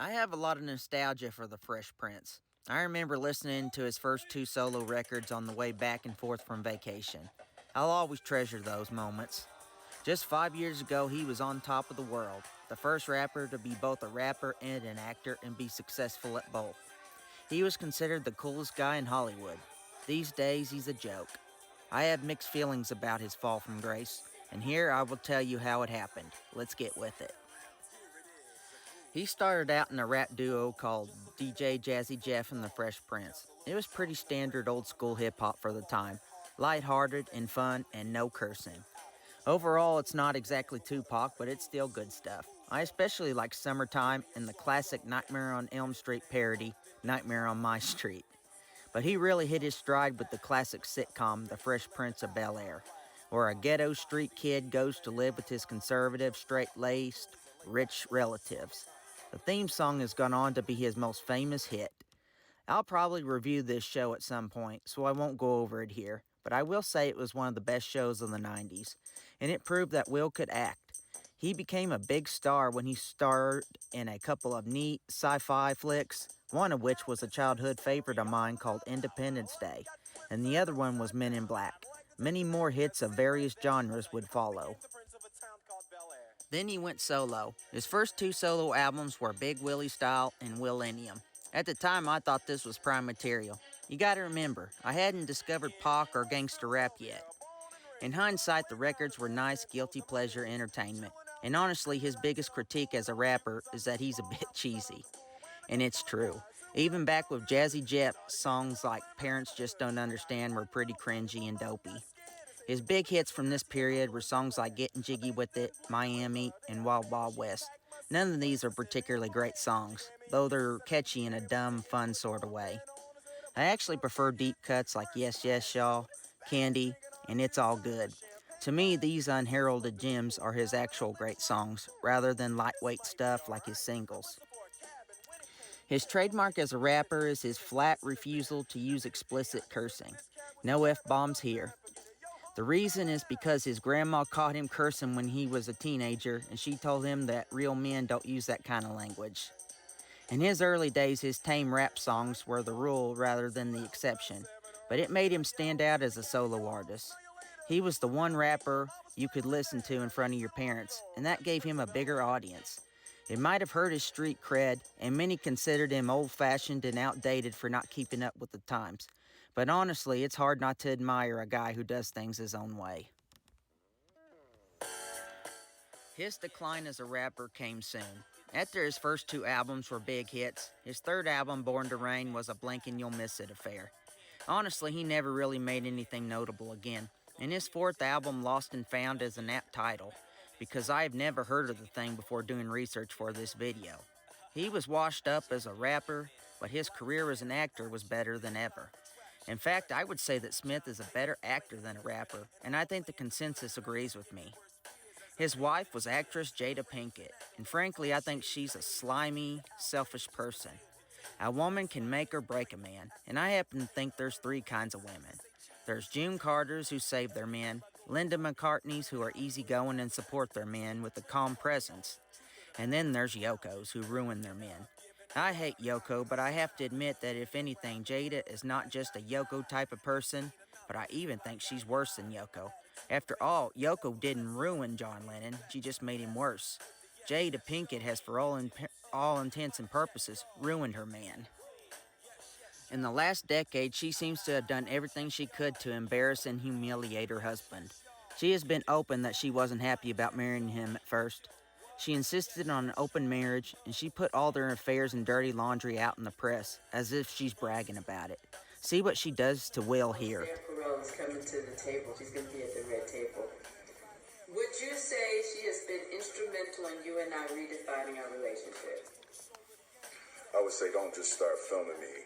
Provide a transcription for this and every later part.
I have a lot of nostalgia for the Fresh Prince. I remember listening to his first two solo records on the way back and forth from vacation. I'll always treasure those moments. Just 5 years ago, he was on top of the world, the first rapper to be both a rapper and an actor and be successful at both. He was considered the coolest guy in Hollywood. These days, he's a joke. I have mixed feelings about his fall from grace, and here I will tell you how it happened. Let's get with it. He started out in a rap duo called DJ Jazzy Jeff and the Fresh Prince. It was pretty standard old school hip hop for the time, lighthearted and fun and no cursing. Overall, it's not exactly Tupac, but it's still good stuff. I especially like Summertime and the classic Nightmare on Elm Street parody, Nightmare on My Street. But he really hit his stride with the classic sitcom, The Fresh Prince of Bel-Air, where a ghetto street kid goes to live with his conservative, straight-laced, rich relatives. The theme song has gone on to be his most famous hit. I'll probably review this show at some point, so I won't go over it here, but I will say it was one of the best shows of the 90s, and it proved that Will could act. He became a big star when he starred in a couple of neat sci-fi flicks, one of which was a childhood favorite of mine called Independence Day, and the other one was Men in Black. Many more hits of various genres would follow. Then he went solo. His first two solo albums were Big Willie Style and Willennium. At the time, I thought this was prime material. You gotta remember, I hadn't discovered Pac or gangster rap yet. In hindsight, the records were nice, guilty pleasure entertainment. And honestly, his biggest critique as a rapper is that he's a bit cheesy. And it's true. Even back with Jazzy Jeff, songs like Parents Just Don't Understand were pretty cringy and dopey. His big hits from this period were songs like Getting Jiggy With It, Miami, and Wild Wild West. None of these are particularly great songs, though they're catchy in a dumb, fun sort of way. I actually prefer deep cuts like Yes Yes Y'all, Candy, and It's All Good. To me, these unheralded gems are his actual great songs, rather than lightweight stuff like his singles. His trademark as a rapper is his flat refusal to use explicit cursing. No F-bombs here. The reason is because his grandma caught him cursing when he was a teenager, and she told him that real men don't use that kind of language. In his early days, his tame rap songs were the rule rather than the exception, but it made him stand out as a solo artist. He was the one rapper you could listen to in front of your parents, and that gave him a bigger audience. It might have hurt his street cred, and many considered him old-fashioned and outdated for not keeping up with the times. But honestly, it's hard not to admire a guy who does things his own way. His decline as a rapper came soon. After his first two albums were big hits, his third album, Born to Reign, was a blink and you'll miss it affair. Honestly, he never really made anything notable again, and his fourth album, Lost and Found, is an apt title, because I have never heard of the thing before doing research for this video. He was washed up as a rapper, but his career as an actor was better than ever. In fact, I would say that Smith is a better actor than a rapper, and I think the consensus agrees with me. His wife was actress Jada Pinkett, and frankly, I think she's a slimy, selfish person. A woman can make or break a man, and I happen to think there's three kinds of women. There's June Carters who save their men, Linda McCartneys who are easygoing and support their men with a calm presence, and then there's Yokos who ruin their men. I hate Yoko, but I have to admit that if anything, Jada is not just a Yoko type of person, but I even think she's worse than Yoko. After all, Yoko didn't ruin John Lennon, she just made him worse. Jada Pinkett has, for all intents and purposes, ruined her man. In the last decade, she seems to have done everything she could to embarrass and humiliate her husband. She has been open that she wasn't happy about marrying him at first. She insisted on an open marriage, and she put all their affairs and dirty laundry out in the press, as if she's bragging about it. See what she does to Will here. Sam Perot is coming to the table. She's going to be at the red table. Would you say she has been instrumental in you and I redefining our relationship? I would say don't just start filming me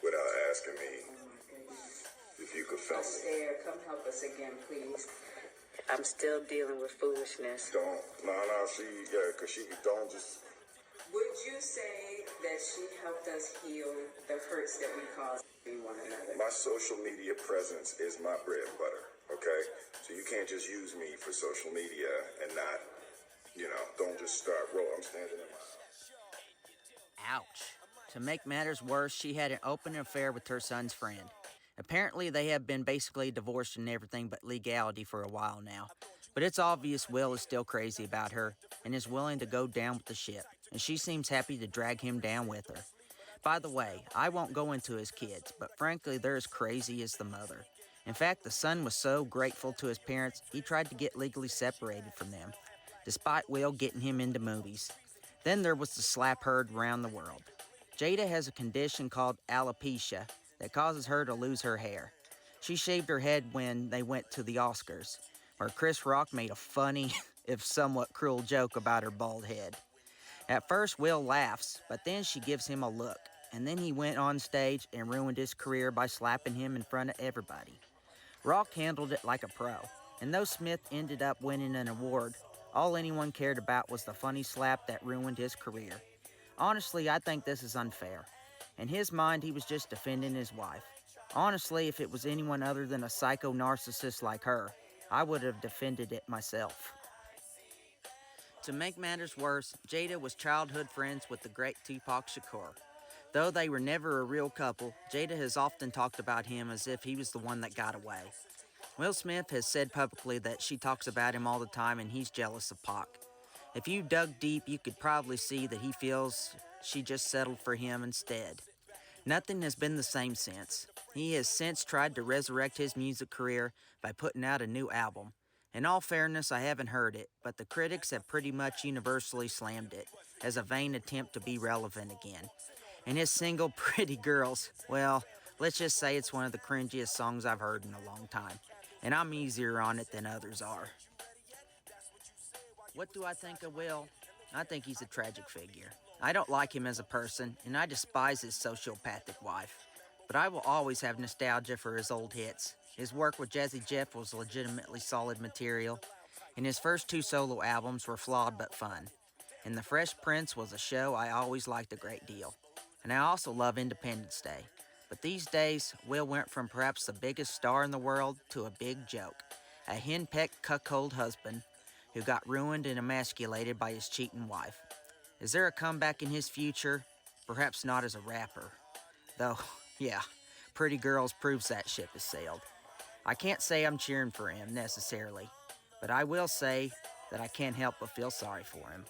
without asking me if you could film me. Astaire, come help us again, please. I'm still dealing with foolishness. Because she don't just... Would you say that she helped us heal the hurts that we caused one another? My social media presence is my bread and butter, okay? So you can't just use me for social media and not, don't just start rolling. I'm standing in my house. Ouch. To make matters worse, she had an open affair with her son's friend. Apparently, they have been basically divorced in everything but legality for a while now. But it's obvious Will is still crazy about her and is willing to go down with the ship, and she seems happy to drag him down with her. By the way, I won't go into his kids, but frankly, they're as crazy as the mother. In fact, the son was so grateful to his parents, he tried to get legally separated from them, despite Will getting him into movies. Then there was the slap heard around the world. Jada has a condition called alopecia that causes her to lose her hair. She shaved her head when they went to the Oscars, where Chris Rock made a funny, if somewhat cruel joke about her bald head. At first, Will laughs, but then she gives him a look, and then he went on stage and ruined his career by slapping him in front of everybody. Rock handled it like a pro, and though Smith ended up winning an award, all anyone cared about was the funny slap that ruined his career. Honestly, I think this is unfair. In his mind, he was just defending his wife. Honestly, if it was anyone other than a psycho narcissist like her, I would have defended it myself. To make matters worse, Jada was childhood friends with the great Tupac Shakur. Though they were never a real couple, Jada has often talked about him as if he was the one that got away. Will Smith has said publicly that she talks about him all the time and he's jealous of Pac. If you dug deep, you could probably see that he feels she just settled for him instead. Nothing has been the same since. He has since tried to resurrect his music career by putting out a new album. In all fairness, I haven't heard it, but the critics have pretty much universally slammed it as a vain attempt to be relevant again. And his single, Pretty Girls, well, let's just say it's one of the cringiest songs I've heard in a long time. And I'm easier on it than others are. What do I think of Will? I think he's a tragic figure. I don't like him as a person, and I despise his sociopathic wife. But I will always have nostalgia for his old hits. His work with Jazzy Jeff was legitimately solid material, and his first two solo albums were flawed but fun. And The Fresh Prince was a show I always liked a great deal. And I also love Independence Day. But these days, Will went from perhaps the biggest star in the world to a big joke. A henpecked cuckold husband who got ruined and emasculated by his cheating wife. Is there a comeback in his future? Perhaps not as a rapper. Though, yeah, Pretty Girls proves that ship has sailed. I can't say I'm cheering for him, necessarily, but I will say that I can't help but feel sorry for him.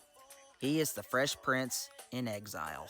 He is the Fresh Prince in exile.